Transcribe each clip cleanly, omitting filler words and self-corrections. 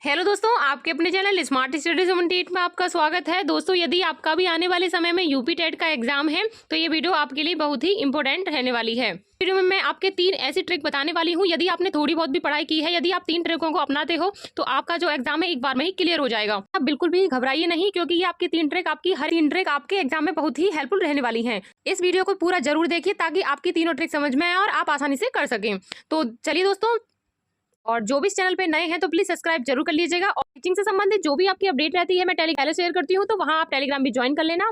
Hello दोस्तों, आपके अपने चैनल स्मार्ट स्टडी 78 में आपका स्वागत है। दोस्तों, यदि आपका भी आने वाले समय में यूपी टेट का एग्जाम है तो ये वीडियो आपके लिए बहुत ही इंपॉर्टेंट रहने वाली है। वीडियो में मैं आपके 3 ऐसी ट्रिक बताने वाली हूँ। यदि आपने थोड़ी बहुत भी पढ़ाई की है, यदि आप 3 ट्रिकों को अपनाते हो तो आपका जो एग्जाम है एक बार में ही क्लियर हो जाएगा। आप बिल्कुल भी घबराइए नहीं, क्योंकि ये आपकी 3 ट्रिक हर 3 ट्रिक आपके एग्जाम में बहुत ही हेल्पफुल रहने वाली है। इस वीडियो को पूरा जरूर देखिए ताकि आपकी तीनों ट्रिक समझ में आए और आप आसानी से कर सकें। तो चलिए दोस्तों, और जो भी इस चैनल पे नए हैं तो प्लीज सब्सक्राइब जरूर कर लीजिएगा। और टीचिंग से संबंधित जो भी आपकी अपडेट रहती है मैं टेलीग्राम शेयर करती हूँ, तो वहाँ आप टेलीग्राम भी ज्वाइन कर लेना।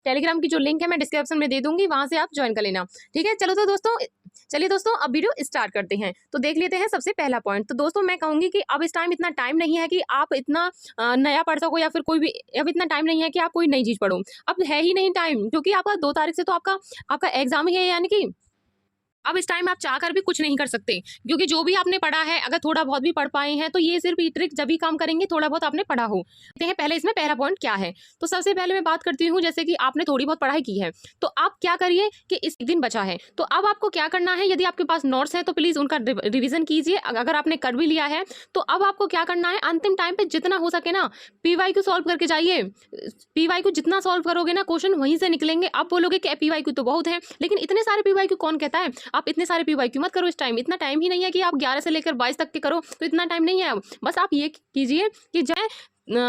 टेलीग्राम की जो लिंक है मैं डिस्क्रिप्शन में दे दूंगी, वहां से आप ज्वाइन कर लेना। ठीक है, चलिए दोस्तों अब वीडियो स्टार्ट करते हैं। तो देख लेते हैं सबसे पहला पॉइंट। तो दोस्तों मैं कहूंगी कि अब इस टाइम इतना टाइम नहीं है कि आप इतना नया पढ़ सको, या फिर कोई भी अब इतना टाइम नहीं है कि आप कोई नई चीज पढ़ो। अब है ही नहीं टाइम, क्योंकि आपका 2 तारीख से तो आपका एग्जाम ही है। यानी कि अब इस टाइम आप चाहकर भी कुछ नहीं कर सकते, क्योंकि जो भी आपने पढ़ा है, अगर थोड़ा बहुत भी पढ़ पाए हैं तो ये सिर्फ ये ट्रिक जब भी काम करेंगे थोड़ा बहुत आपने पढ़ा हो। देखते हैं पहले इसमें पहला पॉइंट क्या है। तो सबसे पहले मैं बात करती हूँ, जैसे कि आपने थोड़ी बहुत पढ़ाई की है तो आप क्या करिए कि इस दिन बचा है तो अब आपको क्या करना है। यदि आपके पास नोट्स है तो प्लीज उनका रिविजन कीजिए। अगर आपने कर भी लिया है तो अब आपको क्या करना है, अंतिम टाइम पे जितना हो सके ना पीवाईक्यू सॉल्व करके जाइए। पीवाईक्यू जितना सॉल्व करोगे ना, क्वेश्चन वहीं से निकलेंगे। अब बोलोगे कि पीवाईक्यू तो बहुत है, लेकिन इतने सारे पीवाईक्यू कौन कहता है। आप इतने सारे पीवाईक्यू मत करो इस टाइम। इतना टाइम ही नहीं है कि आप 11 से लेकर 22 तक के करो, तो इतना टाइम नहीं है। अब बस आप ये कीजिए कि जो है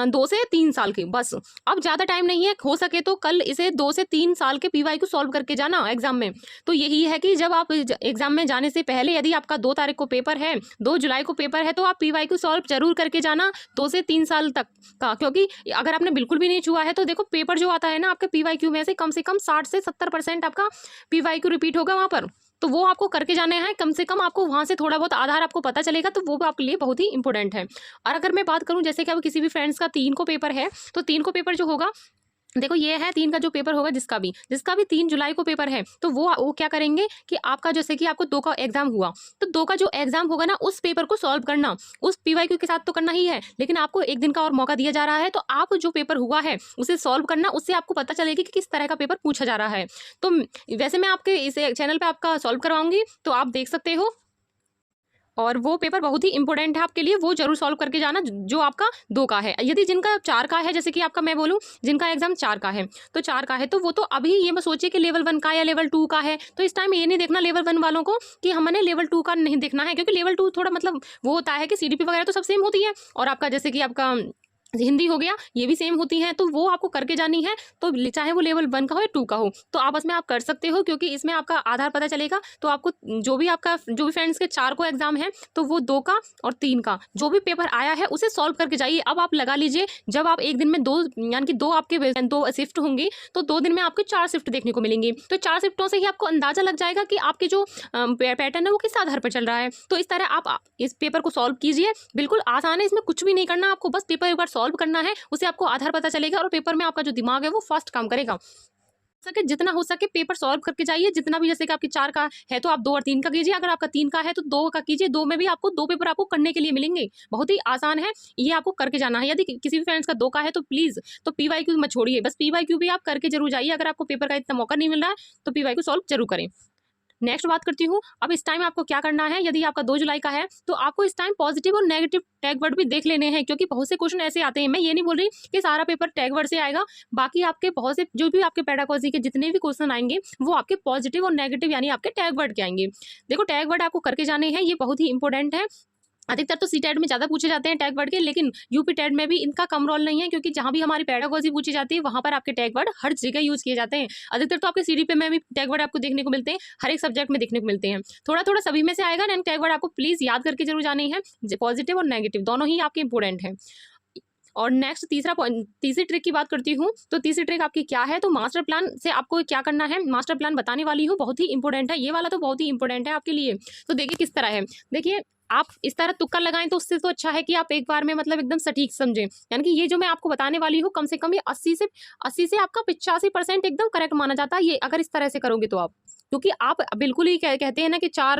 2 से 3 साल के, बस अब ज्यादा टाइम नहीं है। हो सके तो कल इसे 2 से 3 साल के पीवाईक्यू सॉल्व करके जाना एग्जाम में। तो यही है कि जब आप एग्जाम में जाने से पहले, यदि आपका 2 तारीख को पेपर है, 2 जुलाई को पेपर है, तो आप पीवाईक्यू सॉल्व जरूर करके जाना 2 से 3 साल तक का। क्योंकि अगर आपने बिल्कुल भी नहीं छुआ है तो देखो पेपर जो आता है ना आपके पीवाईक्यू में से कम 60 से 70% आपका पीवाईक्यू रिपीट होगा वहां पर। तो वो आपको करके जाने हैं। कम से कम आपको वहां से थोड़ा बहुत आधार आपको पता चलेगा, तो वो आपके लिए बहुत ही इंपॉर्टेंट है। और अगर मैं बात करूं, जैसे कि अब किसी भी फ्रेंड्स का 3 को पेपर है, तो 3 को पेपर जो होगा, देखो ये है 3 का जो पेपर होगा, जिसका भी 3 जुलाई को पेपर है, तो वो क्या करेंगे कि आपका जैसे कि आपको 2 का एग्जाम हुआ, तो 2 का जो एग्जाम होगा ना उस पेपर को सॉल्व करना, उस पीवाईक्यू के साथ तो करना ही है, लेकिन आपको 1 दिन का और मौका दिया जा रहा है। तो आप जो पेपर हुआ है उसे सॉल्व करना, उससे आपको पता चलेगी कि किस तरह का पेपर पूछा जा रहा है। तो वैसे मैं आपके इस चैनल पे आपका सॉल्व करवाऊंगी, तो आप देख सकते हो। और वो पेपर बहुत ही इंपॉर्टेंट है आपके लिए, वो जरूर सॉल्व करके जाना जो आपका 2 का है। यदि जिनका 4 का है, जैसे कि आपका मैं बोलूं जिनका एग्जाम 4 का है, तो 4 का है तो वो तो अभी ये मत सोचिए कि लेवल 1 का या लेवल 2 का है। तो इस टाइम ये नहीं देखना लेवल 1 वालों को कि हमने लेवल 2 का नहीं देखना है, क्योंकि लेवल 2 थोड़ा मतलब वो होता है कि सीडीपी वगैरह तो सब सेम होती है, और आपका जैसे कि आपका हिंदी हो गया, ये भी सेम होती हैं, तो वो आपको करके जानी है। तो चाहे वो लेवल 1 का हो या 2 का हो, तो आपस में आप कर सकते हो, क्योंकि इसमें आपका आधार पता चलेगा। तो आपको जो भी फ्रेंड्स के 4 को एग्जाम है, तो वो 2 का और 3 का जो भी पेपर आया है उसे सॉल्व करके जाइए। अब आप लगा लीजिए, जब आप एक दिन में 2 यानी कि 2 आपके 2 शिफ्ट होंगी, तो 2 दिन में आपके 4 शिफ्ट देखने को मिलेंगी। तो 4 शिफ्टों से ही आपको अंदाजा लग जाएगा कि आपके जो पैटर्न है वो किस आधार पर चल रहा है। तो इस तरह आप इस पेपर को सॉल्व कीजिए, बिल्कुल आसान है, इसमें कुछ भी नहीं करना, आपको बस पेपर एक बार सॉल्व करना है, उसे आपको आधार पता चलेगा, और पेपर में आपका जो दिमाग है वो फास्ट काम करेगा। सके जितना हो सके पेपर सॉल्व करके जाइए। जितना भी, जैसे कि आपकी 4 का है तो आप 2 और 3 का कीजिए, अगर आपका 3 का है तो 2 का कीजिए। 2 में भी आपको 2 पेपर आपको करने के लिए मिलेंगे, बहुत ही आसान है, ये आपको करके जाना है। यदि किसी भी फ्रेंड्स का 2 का है तो प्लीज तो पीवाईक्यू मत छोड़िए, बस पीवाईक्यू भी आप करके जरूर जाइए। अगर आपको पेपर का इतना मौका नहीं मिल रहा है तो पीवाईक्यू सॉल्व जरूर करें। नेक्स्ट बात करती हूँ, अब इस टाइम आपको क्या करना है। यदि आपका 2 जुलाई का है तो आपको इस टाइम पॉजिटिव और नेगेटिव टैग वर्ड भी देख लेने हैं, क्योंकि बहुत से क्वेश्चन ऐसे आते हैं। मैं ये नहीं बोल रही कि सारा पेपर टैग वर्ड से आएगा, बाकी आपके बहुत से जो भी आपके पेडागोजी के जितने भी क्वेश्चन आएंगे वो आपके पॉजिटिव और नेगेटिव यानी आपके टैग वर्ड के आएंगे। देखो टैग वर्ड आपको करके जाने हैं, ये बहुत ही इंपॉर्टेंट है। अधिकतर तो सीटेट में ज्यादा पूछे जाते हैं टैग वर्ड के, लेकिन यूपी टेट में भी इनका कम रोल नहीं है, क्योंकि जहां भी हमारी पेडागोजी पूछी जाती है वहां पर आपके टैग वर्ड हर जगह यूज किए जाते हैं। अधिकतर तो आपके सीडीपी में भी टैग वर्ड आपको देखने को मिलते हैं, हर एक सब्जेक्ट में देखने को मिलते हैं। थोड़ा थोड़ा सभी में से आएगा ना, टैग वर्ड आपको प्लीज याद करके जरूर जाने हैं। पॉजिटिव और नेगेटिव दोनों ही आपके इंपॉर्टेंट है। और नेक्स्ट तीसरी ट्रिक की बात करती हूँ। तो तीसरी ट्रिक आपकी क्या है, तो मास्टर प्लान से आपको क्या करना है, मास्टर प्लान बताने वाली हूँ, बहुत ही इंपॉर्टेंट है ये वाला, तो बहुत ही इंपॉर्टेंट है आपके लिए। तो देखिए किस तरह है। देखिए आप इस तरह तुक्का लगाएं तो उससे तो अच्छा है कि आप एक बार में मतलब एकदम सटीक समझें। यानी कि ये जो मैं आपको बताने वाली हूँ कम से कम ये 80 से आपका 85% एकदम करेक्ट माना जाता है, ये अगर इस तरह से करोगे तो आप, क्योंकि आप बिल्कुल ही कहते हैं ना कि 4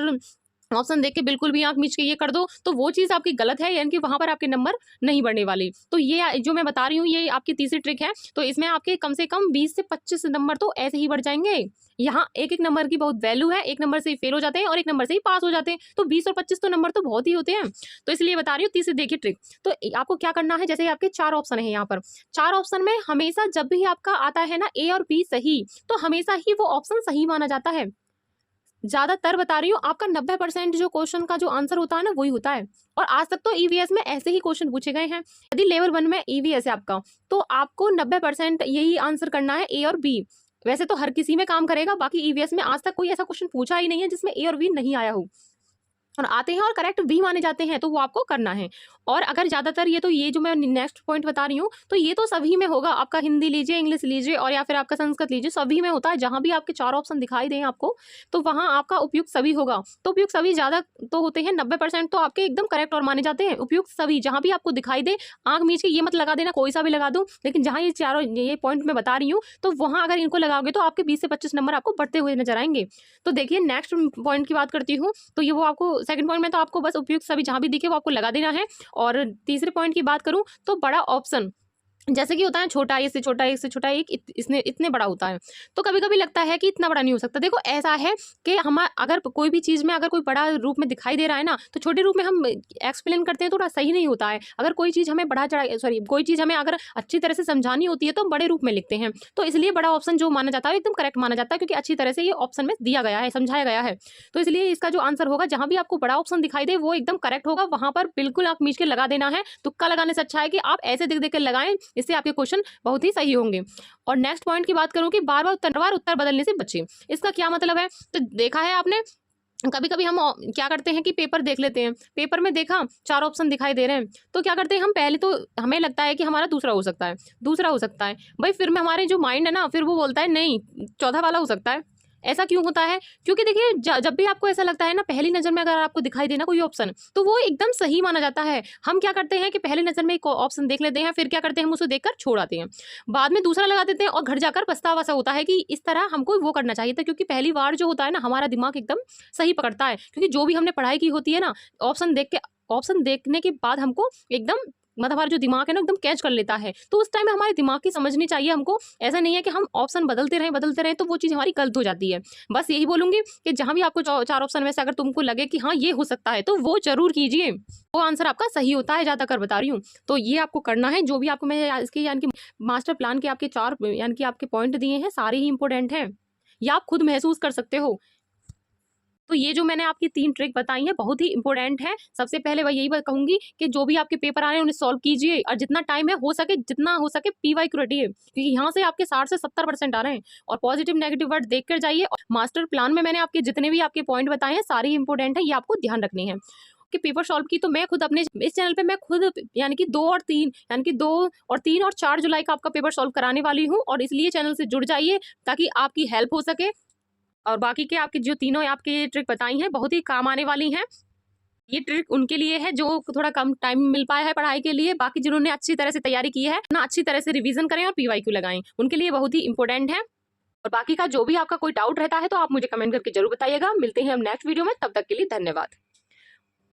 ऑप्शन देख के बिल्कुल भी आंख मीच के ये कर दो तो वो चीज़ आपकी गलत है, यानी कि वहां पर आपके नंबर नहीं बढ़ने वाले। तो ये जो मैं बता रही हूँ ये आपकी तीसरी ट्रिक है। तो इसमें आपके कम से कम 20 से 25 नंबर तो ऐसे ही बढ़ जाएंगे। यहाँ एक एक नंबर की बहुत वैल्यू है, एक नंबर से ही फेल हो जाते हैं और एक नंबर से ही पास हो जाते हैं। तो 20 और 25 तो नंबर तो बहुत ही होते हैं। तो इसलिए बता रही हूँ तीसरी देखिए ट्रिक। तो आपको क्या करना है, जैसे आपके 4 ऑप्शन है यहाँ पर, 4 ऑप्शन में हमेशा जब भी आपका आता है ना ए और बी सही, तो हमेशा ही वो ऑप्शन सही माना जाता है। ज्यादातर बता रही हूँ, आपका 90% जो क्वेश्चन का जो आंसर होता है ना वही होता है। और आज तक तो ईवीएस में ऐसे ही क्वेश्चन पूछे गए हैं। यदि लेवल 1 में ईवीएस है आपका, तो आपको 90% यही आंसर करना है, ए और बी। वैसे तो हर किसी में काम करेगा, बाकी ईवीएस में आज तक कोई ऐसा क्वेश्चन पूछा ही नहीं है जिसमें ए और बी नहीं आया हो, और आते हैं और करेक्ट भी माने जाते हैं, तो वो आपको करना है। और अगर ज्यादातर ये जो मैं नेक्स्ट पॉइंट बता रही हूँ, तो ये तो सभी में होगा, आपका हिंदी लीजिए, इंग्लिश लीजिए, और या फिर आपका संस्कृत लीजिए, सभी में होता है। जहां भी आपके 4 ऑप्शन दिखाई दें आपको, तो वहां आपका उपयुक्त सभी होगा। तो उपयुक्त सभी ज्यादा तो होते हैं, 90% तो आपके एकदम करेक्ट और माने जाते हैं। उपयुक्त सभी जहां भी आपको दिखाई दे, आंख मीच के ये मत लगा देना कोई सा भी लगा दो, लेकिन जहां ये चारों ये पॉइंट मैं बता रही हूँ, तो वहां अगर इनको लगाओगे तो आपके 20 से 25 नंबर आपको बढ़ते हुए नजर आएंगे। तो देखिए नेक्स्ट पॉइंट की बात करती हूँ, तो ये वो आपको सेकंड पॉइंट में तो आपको बस उपयुक्त सभी जहां भी दिखे वो आपको लगा देना है। और तीसरे पॉइंट की बात करूं तो बड़ा ऑप्शन जैसे कि होता है छोटा, इससे छोटा, इससे छोटा, एक इसने इतने बड़ा होता है। तो कभी कभी लगता है कि इतना बड़ा नहीं हो सकता। देखो ऐसा है कि हम अगर कोई भी चीज में अगर कोई बड़ा रूप में दिखाई दे रहा है ना, तो छोटे रूप में हम एक्सप्लेन करते हैं, थोड़ा सही नहीं होता है। अगर कोई चीज हमें कोई चीज हमें अगर अच्छी तरह से समझानी होती है तो हम बड़े रूप में लिखते हैं। तो इसलिए बड़ा ऑप्शन जो माना जाता है एकदम करेक्ट माना जाता है, क्योंकि अच्छी तरह से ये ऑप्शन में दिया गया है, समझाया गया है। तो इसलिए इसका जो आंसर होगा, जहां भी आपको बड़ा ऑप्शन दिखाई दे वो एकदम करेक्ट होगा, वहां पर बिल्कुल आप मीच के लगा देना है। तुक्का लगाने से अच्छा है कि आप ऐसे देख देख के लगाएं, इससे आपके क्वेश्चन बहुत ही सही होंगे। और नेक्स्ट पॉइंट की बात करूं कि बार बार उत्तर बदलने से बचें। इसका क्या मतलब है, तो देखा है आपने, कभी कभी हम क्या करते हैं कि पेपर देख लेते हैं, पेपर में देखा 4 ऑप्शन दिखाई दे रहे हैं, तो क्या करते हैं हम, पहले तो हमें लगता है कि हमारा दूसरा हो सकता है, दूसरा हो सकता है भाई, फिर में हमारे जो माइंड है ना, फिर वो बोलता है नहीं 14 वाला हो सकता है। ऐसा क्यों होता है, क्योंकि देखिए जब भी आपको ऐसा लगता है ना, पहली नजर में अगर आपको दिखाई देना कोई ऑप्शन, तो वो एकदम सही माना जाता है। हम क्या करते हैं कि पहली नजर में एक ऑप्शन देख लेते हैं, फिर क्या करते हैं हम उसे देखकर छोड़ आते हैं, बाद में दूसरा लगा देते हैं, और घर जाकर पछतावा सा होता है कि इस तरह हमको वो करना चाहिए था। क्योंकि पहली बार जो होता है ना, हमारा दिमाग एकदम सही पकड़ता है, क्योंकि जो भी हमने पढ़ाई की होती है ना, ऑप्शन देखने के बाद हमको एकदम मतलब हमारा जो दिमाग है ना एकदम कैच कर लेता है। तो उस टाइम में हमारे दिमाग की समझनी चाहिए हमको। ऐसा नहीं है कि हम ऑप्शन बदलते रहें तो वो चीज़ हमारी गलत हो जाती है। बस यही बोलूंगी कि जहां भी आपको 4 ऑप्शन में से अगर तुमको लगे कि हाँ ये हो सकता है, तो वो जरूर कीजिए, वो आंसर आपका सही होता है, ज्यादातर बता रही हूँ। तो ये आपको करना है, जो भी आपको मैं इसके यानी कि मास्टर प्लान के आपके 4 यानी कि आपके पॉइंट दिए हैं, सारे ही इंपॉर्टेंट हैं, ये आप खुद महसूस कर सकते हो। तो ये जो मैंने आपकी 3 ट्रिक बताई है बहुत ही इंपॉर्टेंट है। सबसे पहले मैं यही कहूंगी कि जो भी आपके पेपर आ रहे हैं उन्हें सॉल्व कीजिए, और जितना टाइम है हो सके जितना हो सके PYQ रटिए, क्योंकि यहाँ से आपके 60 से 70% आ रहे हैं। और पॉजिटिव नेगेटिव वर्ड देख कर जाइए। और मास्टर प्लान में मैंने आपके जितने भी आपके पॉइंट बताए हैं सारे इंपॉर्टेंट है, ये आपको ध्यान रखने हैं। कि पेपर सॉल्व की तो मैं खुद अपने इस चैनल पे मैं खुद यानी कि 2 और 3 यानी कि 2 और 3 और 4 जुलाई का आपका पेपर सॉल्व कराने वाली हूँ, और इसलिए चैनल से जुड़ जाइए ताकि आपकी हेल्प हो सके। और बाकी के आपके जो तीनों आपके ट्रिक बताई हैं बहुत ही काम आने वाली हैं। ये ट्रिक उनके लिए है जो थोड़ा कम टाइम मिल पाया है पढ़ाई के लिए, बाकी जिन्होंने अच्छी तरह से तैयारी की है ना, अच्छी तरह से रिवीजन करें और PYQ लगाएं, उनके लिए बहुत ही इंपॉर्टेंट है। और बाकी का जो भी आपका कोई डाउट रहता है तो आप मुझे कमेंट करके जरूर बताइएगा। मिलते हैं हम नेक्स्ट वीडियो में, तब तक के लिए धन्यवाद।